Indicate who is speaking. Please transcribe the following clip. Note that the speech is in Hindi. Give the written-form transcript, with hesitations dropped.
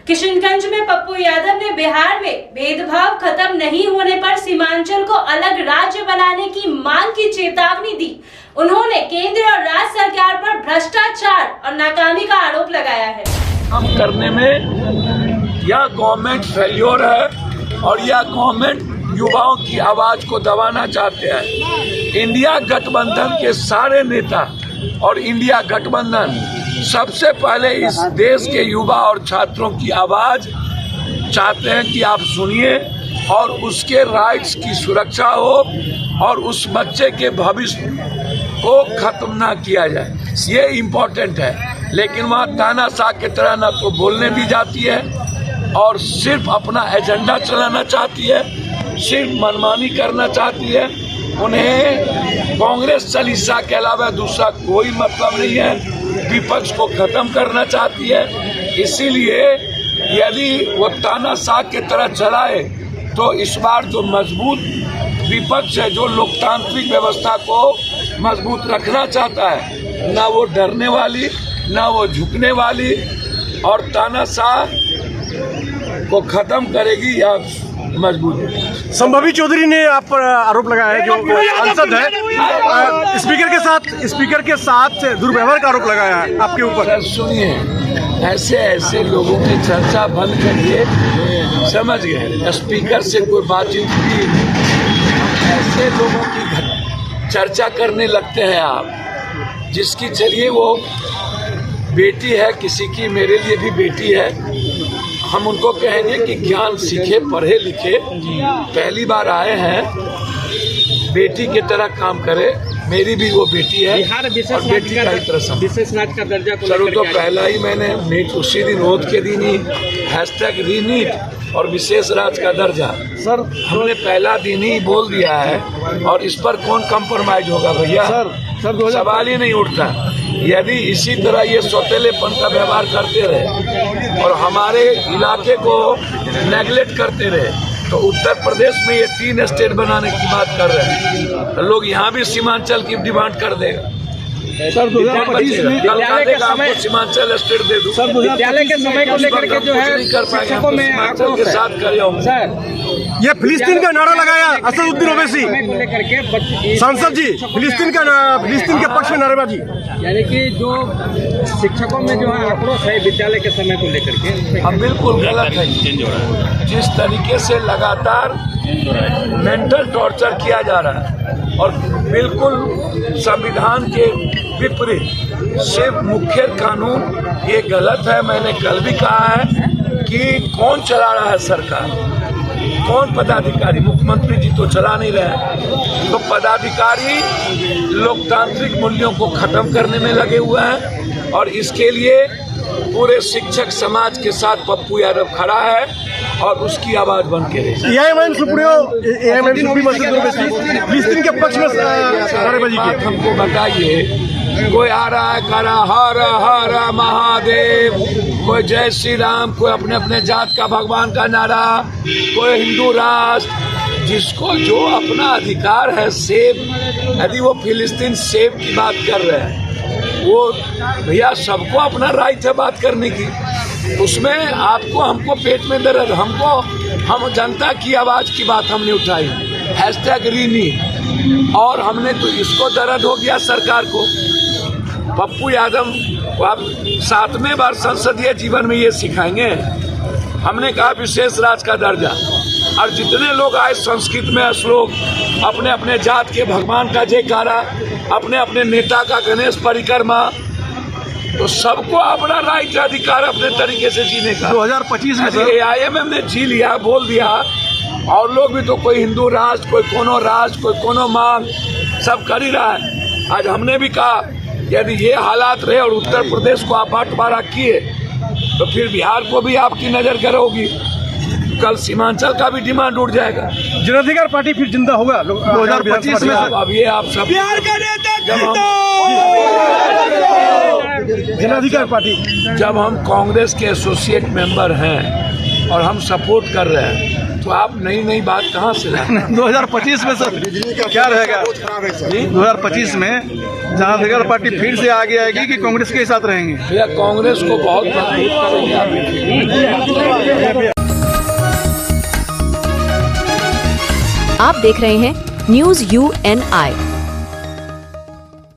Speaker 1: किशनगंज में पप्पू यादव ने बिहार में भेदभाव खत्म नहीं होने पर सीमांचल को अलग राज्य बनाने की मांग की चेतावनी दी। उन्होंने केंद्र और राज्य सरकार पर भ्रष्टाचार और नाकामी का आरोप लगाया है।
Speaker 2: काम करने में यह गवर्नमेंट फेल्योर है और यह गवर्नमेंट युवाओं की आवाज को दबाना चाहते हैं। इंडिया गठबंधन के सारे नेता और इंडिया गठबंधन सबसे पहले इस देश के युवा और छात्रों की आवाज चाहते हैं कि आप सुनिए और उसके राइट्स की सुरक्षा हो और उस बच्चे के भविष्य को खत्म ना किया जाए, ये इम्पोर्टेंट है। लेकिन वहाँ तानाशाह की तरह ना तो बोलने दी जाती है और सिर्फ अपना एजेंडा चलाना चाहती है, सिर्फ मनमानी करना चाहती है। उन्हें कांग्रेस चालीसा के अलावा दूसरा कोई मतलब नहीं है, विपक्ष को खत्म करना चाहती है। इसीलिए यदि वो तानाशाह की तरह चलाए तो इस बार जो मजबूत विपक्ष है, जो लोकतांत्रिक व्यवस्था को मजबूत रखना चाहता है, ना वो डरने वाली ना वो झुकने वाली और तानाशाह को खत्म करेगी या मजबूत।
Speaker 3: संभावी चौधरी ने आप पर आरोप लगाया है, जो सांसद है, स्पीकर के साथ दुर्व्यवहार का आरोप लगाया है आपके ऊपर।
Speaker 2: सुनिए, ऐसे लोगों की चर्चा बंद करिए, समझ गए? स्पीकर से कोई बातचीत की, ऐसे लोगों की चर्चा करने लगते हैं आप, जिसकी चलिए वो बेटी है किसी की, मेरे लिए भी बेटी है। हम उनको कहेंगे कि ज्ञान सीखे, पढ़े लिखे, पहली बार आए हैं, बेटी की तरह काम करे। मेरी भी वो बेटी है और बेटी का ही तरह
Speaker 4: विशेष राज्य का दर्जा को
Speaker 2: चलो तो पहला ही मैंने नीट उसी दिन वोट के दिन ही #रीनीट और विशेष राज्य का दर्जा
Speaker 3: सर
Speaker 2: हमने पहला दिन ही बोल दिया है और इस पर कौन कम्प्रोमाइज होगा भैया?
Speaker 3: सर
Speaker 2: सवाल ही नहीं उठता। यदि इसी तरह ये सौतेलेपन का व्यवहार करते रहे और हमारे इलाके को नेगलेक्ट करते रहे तो उत्तर प्रदेश में ये 3 स्टेट बनाने की बात कर रहे हैं, तो लोग यहाँ भी सीमांचल की डिमांड कर देगा।
Speaker 4: सर 2025 में विद्यालय के समय
Speaker 2: सीमांचल स्टेट दे दूं।
Speaker 4: सर विद्यालय के समय को लेकर के जो है शिक्षकों में
Speaker 2: सीमांचल के साथ करे होंगे।
Speaker 4: सर
Speaker 3: ये फिलिस्तीन का नारा लगाया असदुद्दीन ओवैसी सांसद जी, फिलिस्तीन के पक्ष में नारेबाजी,
Speaker 4: यानी कि जो शिक्षकों में जो है आक्रोश है विद्यालय के समय को लेकर के,
Speaker 2: हम बिल्कुल गलत है। जिस तरीके से लगातार मेंटल टॉर्चर किया जा रहा है और बिल्कुल संविधान के विपरीत, सिर्फ मुख्य कानून, ये गलत है। मैंने कल भी कहा है कि कौन चला रहा है सरकार, कौन पदाधिकारी? मुख्यमंत्री जी तो चला नहीं रहे, तो पदाधिकारी लोकतांत्रिक मूल्यों को खत्म करने में लगे हुए हैं और इसके लिए पूरे शिक्षक समाज के साथ पप्पू यादव खड़ा है और उसकी आवाज बन के रही।
Speaker 3: फिलिस्तीन के पक्ष में नारेबाजी की।
Speaker 2: हमको बताइए, कोई आ रहा है कह रहा हर हर महादेव, कोई जय श्री राम, कोई अपने अपने जात का भगवान का नारा, कोई हिंदू राष्ट्र, जिसको जो अपना अधिकार है सेब, यदि वो फिलिस्तीन सेब की बात कर रहे हैं, वो भैया सबको अपना राइट है बात करने की। उसमें आपको हमको पेट में दर्द, हम जनता की आवाज की बात हमने उठाई, #रीनीट, और हमने तो इसको दर्द हो गया सरकार को। पप्पू यादव को आप 7वें बार संसदीय जीवन में ये सिखाएंगे। हमने कहा विशेष राज्य का दर्जा, और जितने लोग आए संस्कृत में श्लोक, अपने अपने जात के भगवान का जयकारा, अपने अपने नेता का गणेश परिक्रमा, तो सबको अपना राइट अधिकार अपने तरीके से जीने का।
Speaker 3: 2025 में
Speaker 2: AIMM ने जी लिया, बोल दिया, और लोग भी तो कोई हिंदू राष्ट्र, कोई कोनो राष्ट्र, कोई कोनो मांग, सब कर ही रहा है। आज हमने भी कहा यदि ये हालात रहे और उत्तर प्रदेश को आप बंटवारा किए तो फिर बिहार को भी आपकी नजर करोगी, कल सीमांचल का भी डिमांड उठ जाएगा।
Speaker 3: जनाधिकार पार्टी फिर जिंदा होगा 2025 में।
Speaker 2: अब ये आप सब
Speaker 3: बिहार का नेता जनाधिकार पार्टी,
Speaker 2: जब हम कांग्रेस के एसोसिएट मेंबर हैं और हम सपोर्ट कर रहे हैं, तो आप नई बात कहाँ से लाए?
Speaker 3: 2025 में सर क्या रहेगा? 2025 में जनाधिकार पार्टी फिर से आगे आएगी कि कांग्रेस के साथ रहेंगे?
Speaker 2: भैया कांग्रेस को बहुत मजबूत करेंगे।
Speaker 5: आप देख रहे हैं न्यूज UNI।